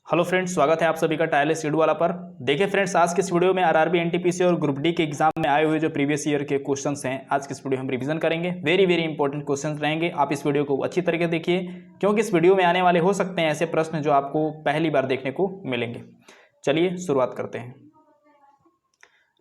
Hello friends, स्वागत है आप सभी का टायरलेस शेड्यूल वाला पर। देखिए फ्रेंड्स, आज के इस वीडियो में आरआरबी एनटीपीसी और ग्रुप डी के एग्जाम में आए हुए जो प्रीवियस ईयर के क्वेश्चंस हैं, आज के इस वीडियो हम रिवीजन करेंगे। वेरी इंपॉर्टेंट क्वेश्चंस रहेंगे। आप इस वीडियो को अच्छी तरीके से देखिए, क्योंकि इस वीडियो में आने वाले हो सकते हैं ऐसे प्रश्न जो आपको पहली बार देखने को मिलेंगे। चलिए शुरुआत करते हैं।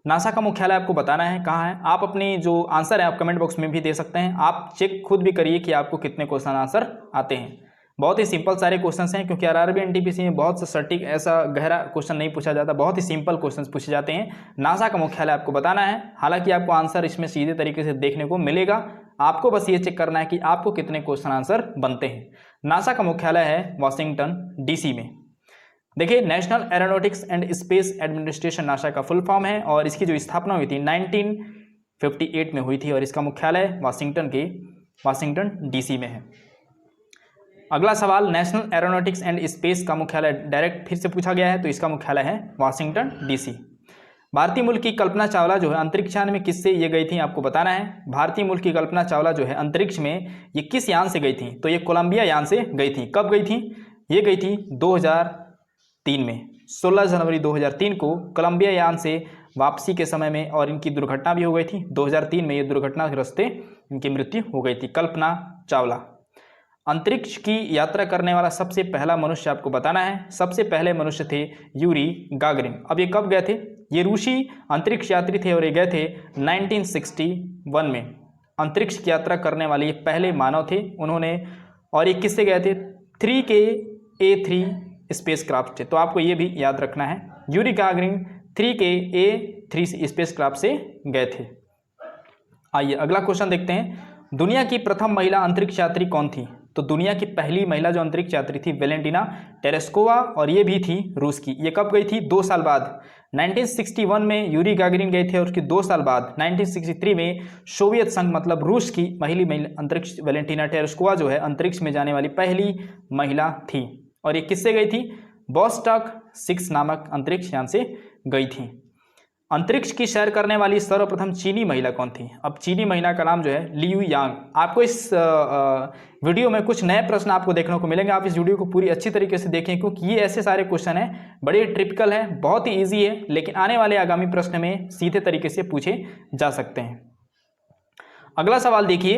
नासा का मुख्यालय आपको बताना है कहाँ है। आप अपनी जो आंसर है आप कमेंट बॉक्स में भी दे सकते हैं। आप चेक खुद भी करिए कि आपको कितने क्वेश्चन आंसर आते हैं। बहुत ही सिंपल सारे क्वेश्चंस हैं, क्योंकि आरआरबी एनटीपीसी में बहुत सा सटीक ऐसा गहरा क्वेश्चन नहीं पूछा जाता, बहुत ही सिंपल क्वेश्चंस पूछे जाते हैं। नासा का मुख्यालय आपको बताना है। हालांकि आपको आंसर इसमें सीधे तरीके से देखने को मिलेगा, आपको बस ये चेक करना है कि आपको कितने क्वेश्चन आंसर बनते हैं। नासा का मुख्यालय है वाशिंगटन डीसी में। देखिए, national aeronautics and space administration NASA का फुल फॉर्म है, और इसकी जो स्थापना हुई थी 1958 में हुई थी, और इसका मुख्यालय वाशिंगटन डीसी में है। अगला सवाल, नेशनल एरोनॉटिक्स एंड स्पेस का मुख्यालय डायरेक्ट फिर से पूछा गया है, तो इसका मुख्यालय है वाशिंगटन डीसी। भारतीय मूल की कल्पना चावला जो है अंतरिक्षयान में किससे ये गई थी, आपको बताना है। भारतीय मूल की कल्पना चावला जो है अंतरिक्ष में ये किस यान से गई थी, तो ये कोलंबिया यान से गई थी। कब गई थी? ये गई थी 2003 में। 16 जनवरी 2003 को कोलंबिया यान से वापसी के समय में, और इनकी दुर्घटना भी हो गई थी 2003 में। ये दुर्घटनाग्रस्त इनकी मृत्यु हो गई थी। कल्पना चावला। अंतरिक्ष की यात्रा करने वाला सबसे पहला मनुष्य आपको बताना है। सबसे पहले मनुष्य थे यूरी गागरिन। अब ये कब गए थे? ये रूसी अंतरिक्ष यात्री थे, और ये गए थे 1961 में। अंतरिक्ष की यात्रा करने वाले ये पहले मानव थे उन्होंने। और ये किससे गए थे? 3KA3 स्पेस क्राफ्ट थे। तो आपको ये भी याद रखना है, Yuri Gagarin 3KA3 space craft से गए थे। आइए अगला क्वेश्चन देखते हैं। दुनिया की प्रथम महिला अंतरिक्ष यात्री कौन थी? तो दुनिया की पहली महिला जो अंतरिक्ष यात्री थी वेलेंटिना टेरेस्कोवा, और ये भी थी रूस की। ये कब गई थी? 2 साल बाद। 1961 में यूरी गागरिन गए थे, और उसके 2 साल बाद 1963 में सोवियत संघ मतलब रूस की महिला अंतरिक्ष वेलेंटिना टेरेस्कोवा जो है अंतरिक्ष में जाने वाली पहली महिला थी। और ये किससे गई थी? वोस्टॉक 6 नामक अंतरिक्ष यान से गई थी। अंतरिक्ष की सैर करने वाली सर्वप्रथम चीनी महिला कौन थी? अब चीनी महिला का नाम जो है लियू यांग। आपको इस वीडियो में कुछ नए प्रश्न आपको देखने को मिलेंगे। आप इस वीडियो को पूरी अच्छी तरीके से देखें, क्योंकि ये ऐसे सारे क्वेश्चन हैं, बड़े ट्रिपिकल हैं, बहुत ही ईजी है, लेकिन आने वाले आगामी प्रश्न में सीधे तरीके से पूछे जा सकते हैं। अगला सवाल देखिए,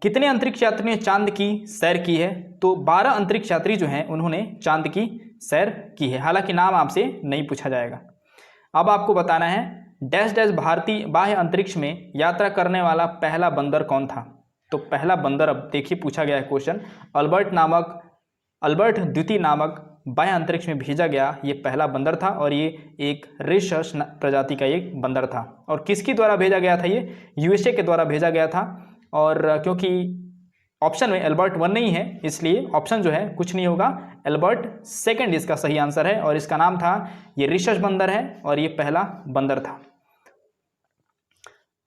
कितने अंतरिक्ष यात्रियों ने चांद की सैर की है? तो 12 अंतरिक्ष यात्री जो हैं उन्होंने चांद की सैर की है। हालांकि नाम आपसे नहीं पूछा जाएगा। अब आपको बताना है डैश डैश भारतीय बाह्य अंतरिक्ष में यात्रा करने वाला पहला बंदर कौन था? तो पहला बंदर, अब देखिए पूछा गया है क्वेश्चन, अल्बर्ट द्वितीय नामक बाह्य अंतरिक्ष में भेजा गया ये पहला बंदर था, और ये एक रिसर्च प्रजाति का एक बंदर था। और किसके द्वारा भेजा गया था? ये यूएसए के द्वारा भेजा गया था। और क्योंकि ऑप्शन में अल्बर्ट 1 नहीं है, इसलिए ऑप्शन जो है कुछ नहीं होगा, अल्बर्ट 2 इसका सही आंसर है, और इसका नाम था, ये रिसर्च बंदर है, और ये पहला बंदर था।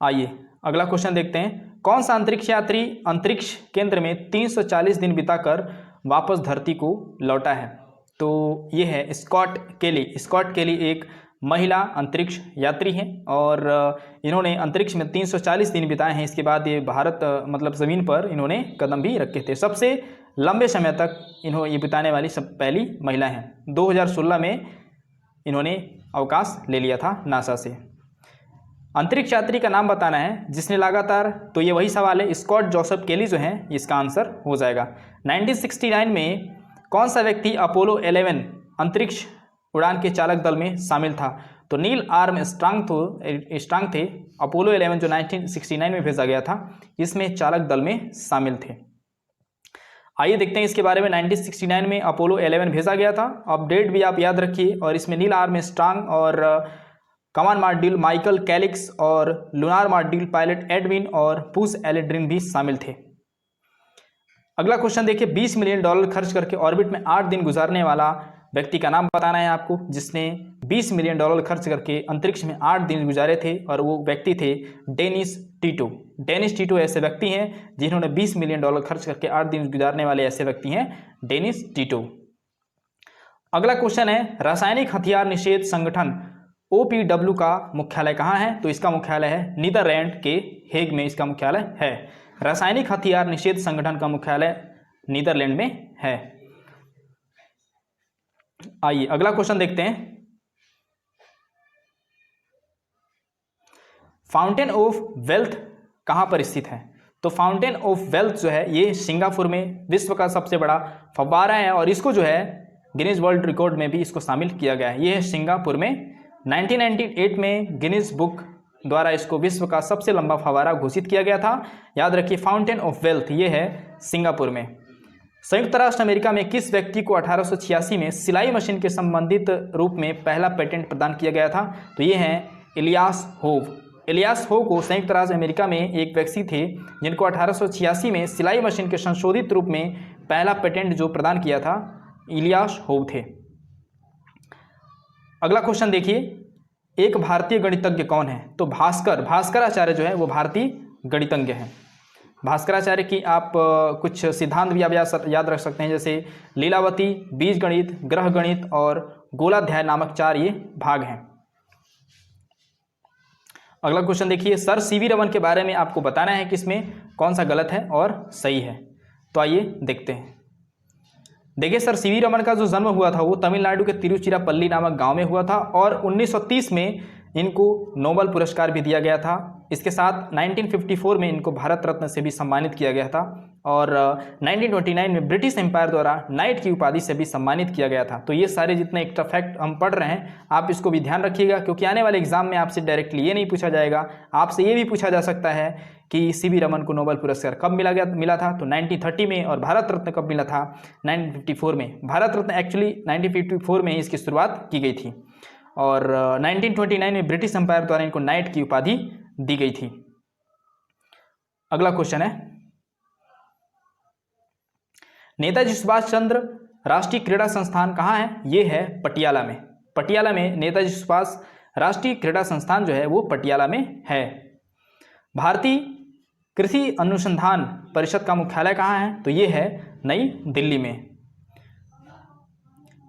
आइए अगला क्वेश्चन देखते हैं। कौन सा अंतरिक्ष यात्री अंतरिक्ष केंद्र में 340 दिन बिताकर वापस धरती को लौटा है? तो ये है स्कॉट केली। स्कॉट केली एक महिला अंतरिक्ष यात्री हैं, और इन्होंने अंतरिक्ष में 340 दिन बिताए हैं। इसके बाद ये भारत मतलब ज़मीन पर इन्होंने कदम भी रखे थे। सबसे लंबे समय तक ये बिताने वाली पहली महिला हैं। 2016 में इन्होंने अवकाश ले लिया था नासा से। अंतरिक्ष यात्री का नाम बताना है जिसने लगातार, तो ये वही सवाल है, स्कॉट जोसेफ केली जो है इसका आंसर हो जाएगा। 1969 में कौन सा व्यक्ति अपोलो 11 अंतरिक्ष उड़ान के चालक दल में शामिल था? तो नील आर्मस्ट्रांग थे। अपोलो 11 जो 1969 में भेजा गया था, इसमें चालक दल में शामिल थे। आइए देखते हैं इसके बारे में। 1969 में अपोलो 11 भेजा गया था। अपडेट भी आप याद रखिए, और इसमें नील आर्मस्ट्रांग और कमान मॉड्यूल माइकल कैलिक्स और लूनार मॉड्यूल पायलट एडविन और पुस एल्ड्रिन भी शामिल थे। अगला क्वेश्चन देखिए, $20 मिलियन खर्च करके ऑर्बिट में 8 दिन गुजारने वाला व्यक्ति का नाम बताना है आपको, जिसने $20 मिलियन खर्च करके अंतरिक्ष में 8 दिन गुजारे थे, और वो व्यक्ति थे डेनिस टीटो। डेनिस टीटो ऐसे व्यक्ति हैं जिन्होंने $20 मिलियन खर्च करके 8 दिन गुजारने वाले ऐसे व्यक्ति हैं डेनिस टीटो। अगला क्वेश्चन है, रासायनिक हथियार निषेध संगठन OPW का मुख्यालय कहाँ है? तो इसका मुख्यालय है नीदरलैंड के हेग में, इसका मुख्यालय है। रासायनिक हथियार निषेध संगठन का मुख्यालय नीदरलैंड में है। आइए अगला क्वेश्चन देखते हैं। फाउंटेन ऑफ वेल्थ कहाँ पर स्थित है? तो फाउंटेन ऑफ वेल्थ जो है ये सिंगापुर में विश्व का सबसे बड़ा फव्वारा है और इसको जो है गिनीज वर्ल्ड रिकॉर्ड में भी इसको शामिल किया गया है। ये है सिंगापुर में। 1998 में गिनीज बुक द्वारा इसको विश्व का सबसे लंबा फव्वारा घोषित किया गया था। याद रखिए फाउंटेन ऑफ वेल्थ ये है सिंगापुर में। संयुक्त राष्ट्र अमेरिका में किस व्यक्ति को 1886 में सिलाई मशीन के संबंधित रूप में पहला पेटेंट प्रदान किया गया था? तो ये है इलियास होव। इलियास होव को संयुक्त राज्य अमेरिका में एक व्यक्ति थे जिनको 1886 में सिलाई मशीन के संशोधित रूप में पहला पेटेंट जो प्रदान किया था, इलियास होव थे। अगला क्वेश्चन देखिए, एक भारतीय गणितज्ञ कौन है? तो भास्कराचार्य जो है वो भारतीय गणितज्ञ हैं। भास्कराचार्य की आप कुछ सिद्धांत भी आप याद रख सकते हैं, जैसे लीलावती, बीजगणित, ग्रह गणित और गोलाध्याय नामक 4 ये भाग हैं। अगला क्वेश्चन देखिए, सर सीवी रमन के बारे में आपको बताना है कि इसमें कौन सा गलत है और सही है। तो आइए देखते हैं। देखिए सर सीवी रमन का जो जन्म हुआ था वो तमिलनाडु के तिरुचिरापल्ली नामक गांव में हुआ था और 1930 में इनको नोबेल पुरस्कार भी दिया गया था। इसके साथ 1954 में इनको भारत रत्न से भी सम्मानित किया गया था और 1929 में ब्रिटिश एम्पायर द्वारा नाइट की उपाधि से भी सम्मानित किया गया था। तो ये सारे जितने एक्स्ट्रा फैक्ट हम पढ़ रहे हैं आप इसको भी ध्यान रखिएगा, क्योंकि आने वाले एग्जाम में आपसे डायरेक्टली ये नहीं पूछा जाएगा, आपसे ये भी पूछा जा सकता है कि सीवी रमन को नोबेल पुरस्कार कब मिला था? तो 1930 में। और भारत रत्न कब मिला था? 1954 में। भारत रत्न एक्चुअली 1954 में इसकी शुरुआत की गई थी और 1929 में ब्रिटिश एम्पायर द्वारा इनको नाइट की उपाधि दी गई थी। अगला क्वेश्चन है, नेताजी सुभाष चंद्र राष्ट्रीय क्रीड़ा संस्थान कहाँ है? ये है पटियाला में। पटियाला में नेताजी सुभाष राष्ट्रीय क्रीड़ा संस्थान जो है वो पटियाला में है। भारतीय कृषि अनुसंधान परिषद का मुख्यालय कहाँ है? तो ये है नई दिल्ली में।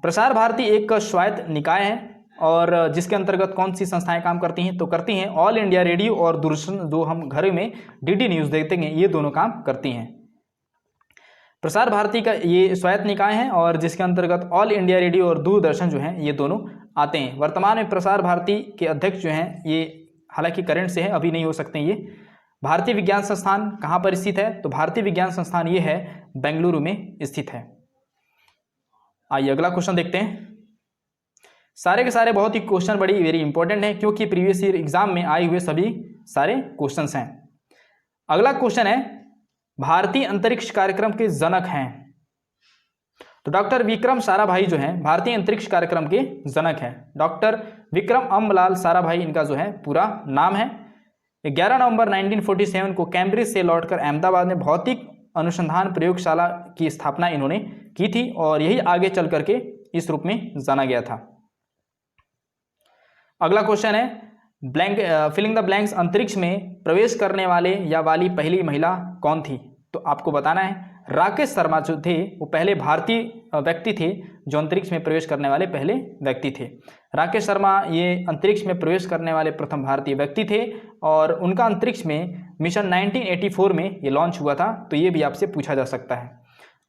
प्रसार भारती एक स्वायत्त निकाय है और जिसके अंतर्गत कौन सी संस्थाएं काम करती हैं? तो करती हैं ऑल इंडिया रेडियो और दूरदर्शन, जो हम घर में डीडी न्यूज़ देखते हैं, ये दोनों काम करती हैं। प्रसार भारती का ये स्वायत्त निकाय है और जिसके अंतर्गत ऑल इंडिया रेडियो और दूरदर्शन जो हैं ये दोनों आते हैं। वर्तमान में प्रसार भारती के अध्यक्ष जो हैं ये हालांकि करंट से है, अभी नहीं हो सकते ये। भारतीय विज्ञान संस्थान कहाँ पर स्थित है? तो भारतीय विज्ञान संस्थान ये है बेंगलुरु में स्थित है। आइए अगला क्वेश्चन देखते हैं। सारे के सारे बहुत ही क्वेश्चन बड़ी वेरी इंपॉर्टेंट है, क्योंकि प्रीवियस ईयर एग्जाम में आए हुए सभी सारे क्वेश्चंस हैं। अगला क्वेश्चन है, भारतीय अंतरिक्ष कार्यक्रम के जनक हैं? तो डॉक्टर विक्रम साराभाई जो हैं भारतीय अंतरिक्ष कार्यक्रम के जनक हैं। डॉक्टर विक्रम अम्बलाल साराभाई इनका जो है पूरा नाम है। 11 नवंबर 1947 को कैम्ब्रिज से लौटकर अहमदाबाद में भौतिक अनुसंधान प्रयोगशाला की स्थापना इन्होंने की थी और यही आगे चल करके इस रूप में जाना गया था। अगला क्वेश्चन है, फिलिंग द ब्लैंक्स, अंतरिक्ष में प्रवेश करने वाले या वाली पहली महिला कौन थी? तो आपको बताना है राकेश शर्मा जो थे वो पहले भारतीय व्यक्ति थे जो अंतरिक्ष में प्रवेश करने वाले पहले व्यक्ति थे। राकेश शर्मा ये अंतरिक्ष में प्रवेश करने वाले प्रथम भारतीय व्यक्ति थे और उनका अंतरिक्ष में मिशन 1984 में ये लॉन्च हुआ था। तो ये भी आपसे पूछा जा सकता है।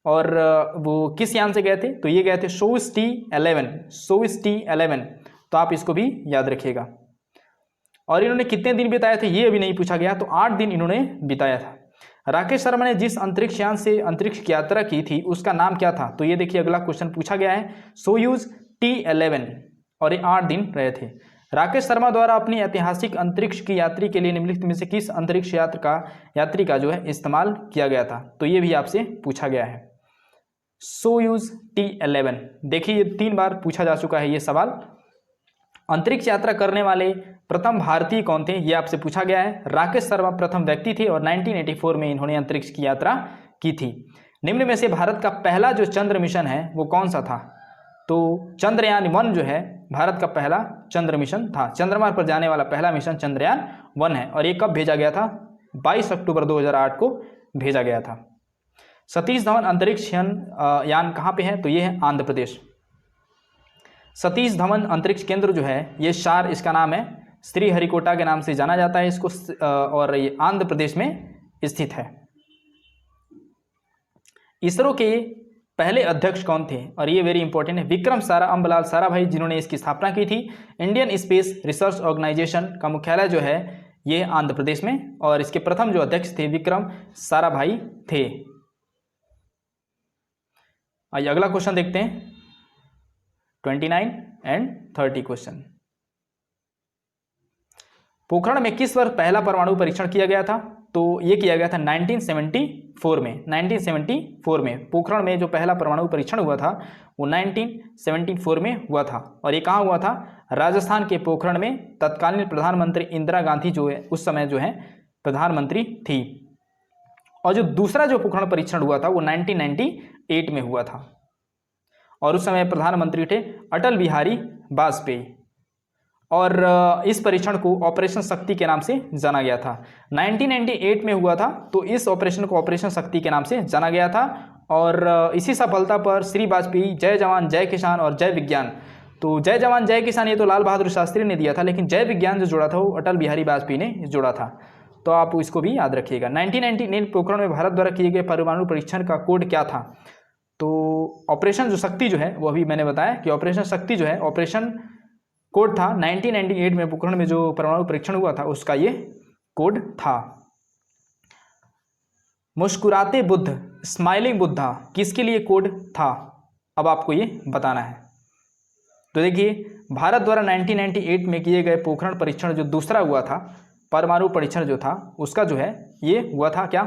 और वो किस यान से गए थे? तो ये गए थे सोयुज़ T11। तो आप इसको भी याद रखिएगा। और इन्होंने कितने दिन बिताए थे ये अभी नहीं पूछा गया, तो 8 दिन इन्होंने बिताया था। राकेश शर्मा ने जिस अंतरिक्ष यान से अंतरिक्ष की यात्रा की थी उसका नाम क्या था? तो ये देखिए अगला क्वेश्चन पूछा गया है, सोयुज़ T11, और ये 8 दिन रहे थे। राकेश शर्मा द्वारा अपनी ऐतिहासिक अंतरिक्ष की यात्रा के लिए निम्नलिखित में से किस अंतरिक्ष यात्री का जो है इस्तेमाल किया गया था? तो ये भी आपसे पूछा गया है, सोयुज़ T11। देखिए ये 3 बार पूछा जा चुका है ये सवाल। अंतरिक्ष यात्रा करने वाले प्रथम भारतीय कौन थे? ये आपसे पूछा गया है। राकेश शर्मा प्रथम व्यक्ति थे और 1984 में इन्होंने अंतरिक्ष की यात्रा की थी। निम्न में से भारत का पहला जो चंद्र मिशन है वो कौन सा था? तो चंद्रयान 1 जो है भारत का पहला चंद्र मिशन था। चंद्रमा पर जाने वाला पहला मिशन चंद्रयान 1 है और ये कब भेजा गया था? 22 अक्टूबर 2008 को भेजा गया था। सतीश धवन अंतरिक्ष यान कहाँ पे है? तो ये है आंध्र प्रदेश। सतीश धवन अंतरिक्ष केंद्र जो है ये शार इसका नाम है, श्रीहरिकोटा के नाम से जाना जाता है इसको, और ये आंध्र प्रदेश में स्थित है। इसरो के पहले अध्यक्ष कौन थे, और ये वेरी इंपॉर्टेंट है, विक्रम अम्बलाल साराभाई, जिन्होंने इसकी स्थापना की थी। इंडियन स्पेस रिसर्च ऑर्गेनाइजेशन का मुख्यालय जो है ये आंध्र प्रदेश में, और इसके प्रथम जो अध्यक्ष थे विक्रम साराभाई थे। आइए अगला क्वेश्चन देखते हैं, 29 एंड 30 क्वेश्चन। पोखरण में किस वर्ष पहला परमाणु परीक्षण किया गया था, तो ये किया गया था 1974 में। 1974 में पोखरण में जो पहला परमाणु परीक्षण हुआ था वो 1974 में हुआ था, और ये कहाँ हुआ था, राजस्थान के पोखरण में। तत्कालीन प्रधानमंत्री इंदिरा गांधी जो है उस समय जो है प्रधानमंत्री थी। और जो दूसरा जो पोखरण परीक्षण हुआ था वो 1998 में हुआ था, और उस समय प्रधानमंत्री थे अटल बिहारी वाजपेयी, और इस परीक्षण को ऑपरेशन शक्ति के नाम से जाना गया था। 1998 में हुआ था, तो इस ऑपरेशन को ऑपरेशन शक्ति के नाम से जाना गया था। और इसी सफलता पर श्री वाजपेयी जय जवान जय किसान और जय विज्ञान, तो जय जवान जय किसान ये तो लाल बहादुर शास्त्री ने दिया था, लेकिन जय विज्ञान जो जोड़ा था वो अटल बिहारी वाजपेयी ने जोड़ा था, तो आप इसको भी याद रखिएगा। 1999 पोखरण में भारत द्वारा किए गए परमाणु परीक्षण का कोड क्या था, तो ऑपरेशन जो शक्ति जो है वो अभी मैंने बताया कि ऑपरेशन शक्ति जो है ऑपरेशन कोड था। 1998 में पोखरण में जो परमाणु परीक्षण हुआ था उसका ये कोड था। मुस्कुराते बुद्ध, स्माइलिंग बुद्धा, किसके लिए कोड था, अब आपको ये बताना है। तो देखिए, भारत द्वारा 1998 में किए गए पोखरण परीक्षण जो दूसरा हुआ था, परमाणु परीक्षण जो था उसका जो है ये हुआ था क्या,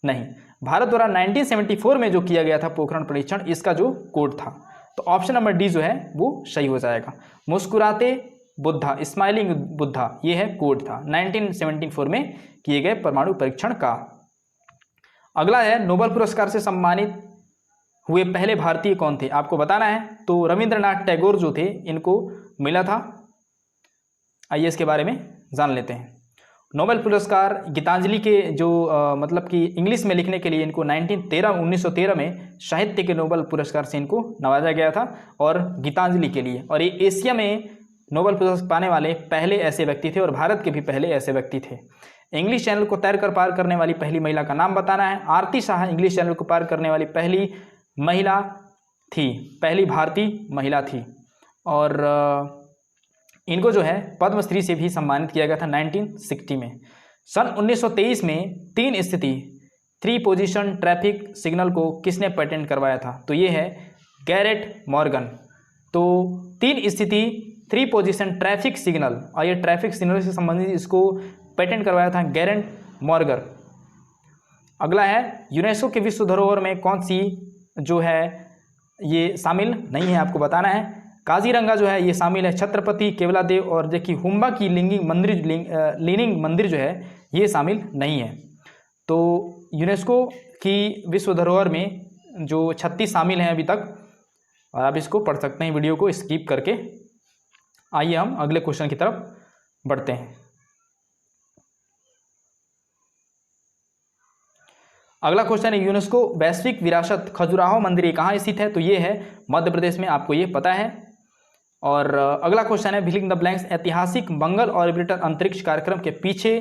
नहीं, भारत द्वारा 1974 में जो किया गया था पोखरण परीक्षण, इसका जो कोड था। तो ऑप्शन नंबर डी जो है वो सही हो जाएगा। मुस्कुराते बुद्धा, स्माइलिंग बुद्धा, ये है कोड था 1974 में किए गए परमाणु परीक्षण का। अगला है, नोबेल पुरस्कार से सम्मानित हुए पहले भारतीय कौन थे, आपको बताना है। तो रविंद्रनाथ टैगोर जो थे इनको मिला था। आइए इसके बारे में जान लेते हैं। नोबेल पुरस्कार गीतांजलि के जो मतलब कि इंग्लिश में लिखने के लिए इनको 1913 में साहित्य के नोबेल पुरस्कार से इनको नवाजा गया था, और गीतांजलि के लिए। और ये एशिया में नोबेल पुरस्कार पाने वाले पहले ऐसे व्यक्ति थे, और भारत के भी पहले ऐसे व्यक्ति थे। इंग्लिश चैनल को तैर कर पार करने वाली पहली महिला का नाम बताना है। आरती शाह इंग्लिश चैनल को पार करने वाली पहली महिला थी, पहली भारतीय महिला थी, और इनको जो है पद्मश्री से भी सम्मानित किया गया था 1960 में। सन 1923 में 3 स्थिति 3 पोजीशन ट्रैफिक सिग्नल को किसने पेटेंट करवाया था, तो ये है गैरेट मॉर्गन। तो 3 स्थिति 3 पोजीशन ट्रैफिक सिग्नल, और ये ट्रैफिक सिग्नल से संबंधित इसको पेटेंट करवाया था गैरेट मॉर्गन। अगला है, यूनेस्को के विश्व धरोहर में कौन सी जो है ये शामिल नहीं है, आपको बताना है। काजीरंगा जो है ये शामिल है, छत्रपति केवलादेव और देखिए हुम्बा की लीनिंग मंदिर जो है ये शामिल नहीं है। तो यूनेस्को की विश्व धरोहर में जो 36 शामिल हैं अभी तक, और आप इसको पढ़ सकते हैं वीडियो को स्किप करके। आइए हम अगले क्वेश्चन की तरफ बढ़ते हैं। अगला क्वेश्चन है, यूनेस्को वैश्विक विरासत खजुराहो मंदिर कहाँ स्थित है, तो ये है मध्य प्रदेश में, आपको ये पता है। और अगला क्वेश्चन है, फिलिंग द ब्लैंक्स, ऐतिहासिक मंगल ऑर्बिटर अंतरिक्ष कार्यक्रम के पीछे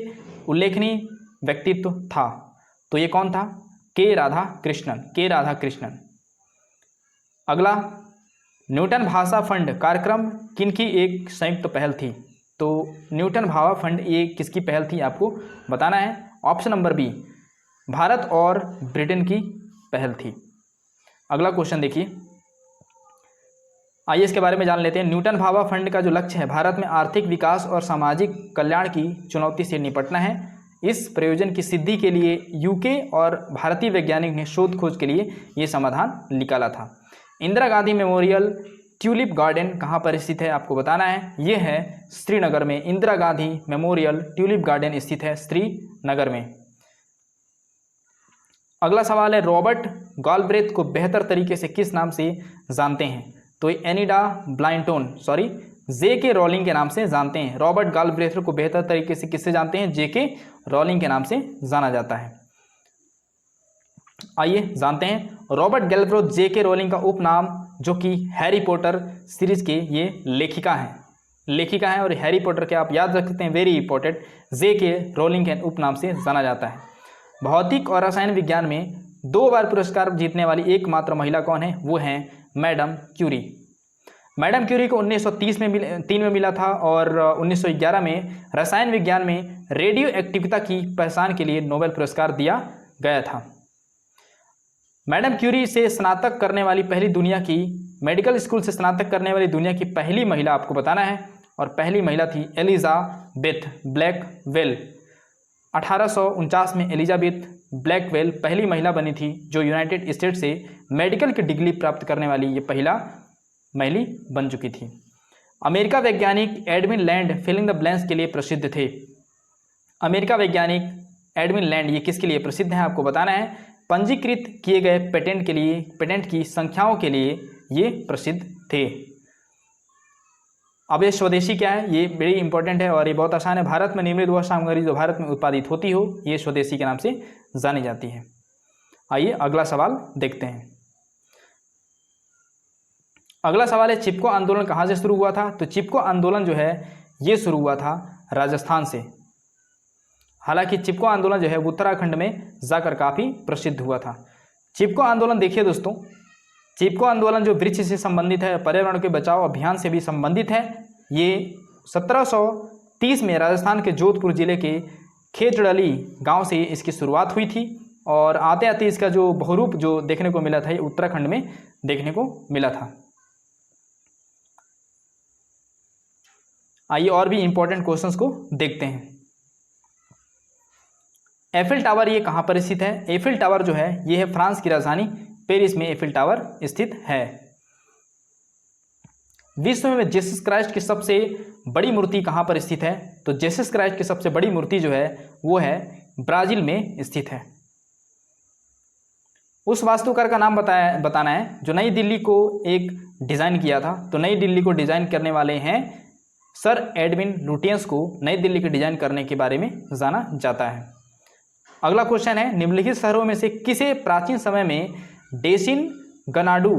उल्लेखनीय व्यक्तित्व था, तो ये कौन था, के राधाकृष्णन। अगला, न्यूटन भाषा फंड कार्यक्रम किनकी एक संयुक्त पहल थी, तो न्यूटन भाभा फंड ये किसकी पहल थी, आपको बताना है। ऑप्शन नंबर बी, भारत और ब्रिटेन की पहल थी। अगला क्वेश्चन देखिए, आइए इसके बारे में जान लेते हैं। न्यूटन भाभा फंड का जो लक्ष्य है भारत में आर्थिक विकास और सामाजिक कल्याण की चुनौती से निपटना है। इस प्रयोजन की सिद्धि के लिए यूके और भारतीय वैज्ञानिक ने शोध खोज के लिए ये समाधान निकाला था। Indira Gandhi memorial tulip garden कहाँ पर स्थित है, आपको बताना है। ये है श्रीनगर में, Indira Gandhi memorial tulip garden स्थित है श्रीनगर में। अगला सवाल है, रॉबर्ट गॉलब्रेथ को बेहतर तरीके से किस नाम से जानते हैं, तो एनिडा ब्लाइंटोन जेके रोलिंग के नाम से जानते हैं। रॉबर्ट गॉलब्रेथ को बेहतर तरीके से किससे जानते हैं, जेके रोलिंग के नाम से जाना जाता है। आइए जानते हैं, रॉबर्ट गैलब्रेथ जेके रोलिंग का उपनाम जो कि हैरी पॉटर सीरीज के ये लेखिका हैं और हैरी पॉटर के आप याद रख सकते हैं, वेरी इंपॉर्टेंट, जेके रोलिंग के उपनाम से जाना जाता है। भौतिक और रसायन विज्ञान में 2 बार पुरस्कार जीतने वाली एकमात्र महिला कौन है? वो हैं मैडम क्यूरी। मैडम क्यूरी को 1930 में मिला था और 1911 में रसायन विज्ञान में रेडियो एक्टिविटी की पहचान के लिए नोबेल पुरस्कार दिया गया था। मैडम क्यूरी से स्नातक करने वाली पहली दुनिया की मेडिकल स्कूल से स्नातक करने वाली दुनिया की पहली महिला आपको बताना है, और पहली महिला थी एलिजाबेथ ब्लैकवेल। 1849 में एलिजाबेथ ब्लैकवेल पहली महिला बनी थी जो यूनाइटेड स्टेट्स से मेडिकल की डिग्री प्राप्त करने वाली ये पहला महिला बन चुकी थी। अमेरिका वैज्ञानिक Edwin Land filling the blanks के लिए प्रसिद्ध थे। अमेरिका वैज्ञानिक एडविन लैंड ये किसके लिए प्रसिद्ध हैं आपको बताना है? पंजीकृत किए गए पेटेंट के लिए, पेटेंट की संख्याओं के लिए ये प्रसिद्ध थे। अब ये स्वदेशी क्या है? ये बड़ी इंपॉर्टेंट है और ये बहुत आसान है। भारत में निर्मित वह सामग्री जो भारत में उत्पादित होती हो ये स्वदेशी के नाम से जानी जाती है। आइए अगला सवाल देखते हैं। अगला सवाल है चिपको आंदोलन कहाँ से शुरू हुआ था? तो चिपको आंदोलन जो है ये शुरू हुआ था राजस्थान से। हालांकि चिपको आंदोलन जो है उत्तराखंड में जाकर काफ़ी प्रसिद्ध हुआ था। चिपको आंदोलन देखिए दोस्तों, चिपको आंदोलन जो वृक्ष से संबंधित है, पर्यावरण के बचाव अभियान से भी संबंधित है। ये 1730 में राजस्थान के जोधपुर जिले के खेतड़ली गांव से इसकी शुरुआत हुई थी और आते आते इसका जो बहुरूप जो देखने को मिला था ये उत्तराखंड में देखने को मिला था। आइए और भी इंपॉर्टेंट क्वेश्चंस को देखते हैं। एफिल टावर ये कहाँ पर स्थित है? एफिल टावर जो है ये है फ्रांस की राजधानी पेरिस में एफिल टावर स्थित है। विश्व में जीसस क्राइस्ट की सबसे बड़ी मूर्ति कहाँ पर स्थित है? तो जीसस क्राइस्ट की सबसे बड़ी मूर्ति जो है वो है ब्राजील में स्थित है। उस वास्तुकार का नाम बताना है जो नई दिल्ली को एक डिजाइन किया था। तो नई दिल्ली को डिजाइन करने वाले हैं सर एडविन लुटियंस को नई दिल्ली के डिजाइन करने के बारे में जाना जाता है। अगला क्वेश्चन है निम्नलिखित शहरों में से किसे प्राचीन समय में डेसिन गनाडू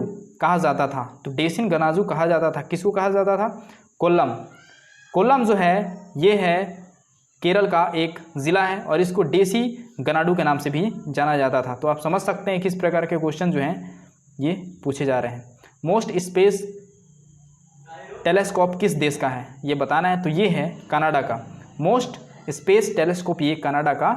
कहा जाता था? तो डेसिन गनाजू कहा जाता था, किसको कहा जाता था? कोल्लम। कोल्लम जो है ये है केरल का एक ज़िला है और इसको डेसी गनाडू के नाम से भी जाना जाता था। तो आप समझ सकते हैं किस प्रकार के क्वेश्चन जो हैं ये पूछे जा रहे हैं। मोस्ट स्पेस टेलीस्कोप किस देश का है ये बताना है। तो ये है कनाडा का। मोस्ट स्पेस टेलीस्कोप ये कनाडा का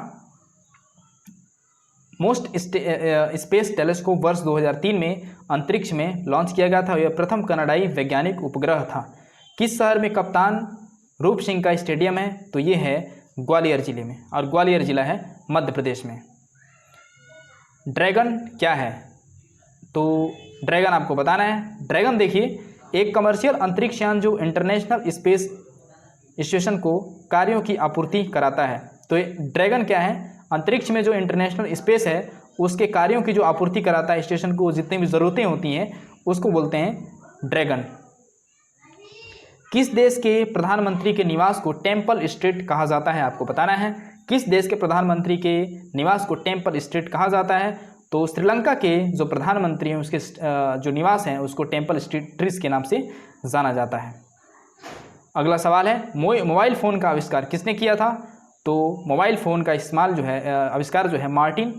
मोस्ट स्पेस टेलीस्कोप वर्ष 2003 में अंतरिक्ष में लॉन्च किया गया था। यह प्रथम कनाडाई वैज्ञानिक उपग्रह था। किस शहर में कप्तान रूप सिंह का स्टेडियम है? तो ये है ग्वालियर जिले में और ग्वालियर जिला है मध्य प्रदेश में। ड्रैगन क्या है? तो ड्रैगन आपको बताना है। ड्रैगन देखिए एक कमर्शियल अंतरिक्ष यान जो इंटरनेशनल स्पेस स्टेशन को कार्यों की आपूर्ति कराता है। तो ड्रैगन क्या है? अंतरिक्ष में जो इंटरनेशनल स्पेस है उसके कार्यों की जो आपूर्ति कराता है स्टेशन को, जितनी भी ज़रूरतें होती हैं उसको बोलते हैं ड्रैगन। किस देश के प्रधानमंत्री के निवास को टेम्पल स्ट्रीट कहा जाता है आपको बताना है। किस देश के प्रधानमंत्री के निवास को टेम्पल स्ट्रीट कहा जाता है? तो श्रीलंका के जो प्रधानमंत्री हैं उसके जो निवास हैं उसको टेम्पल स्ट्रीट के नाम से जाना जाता है। अगला सवाल है मोबाइल फ़ोन का आविष्कार किसने किया था? तो मोबाइल फ़ोन का इस्तेमाल जो है आविष्कार जो है मार्टिन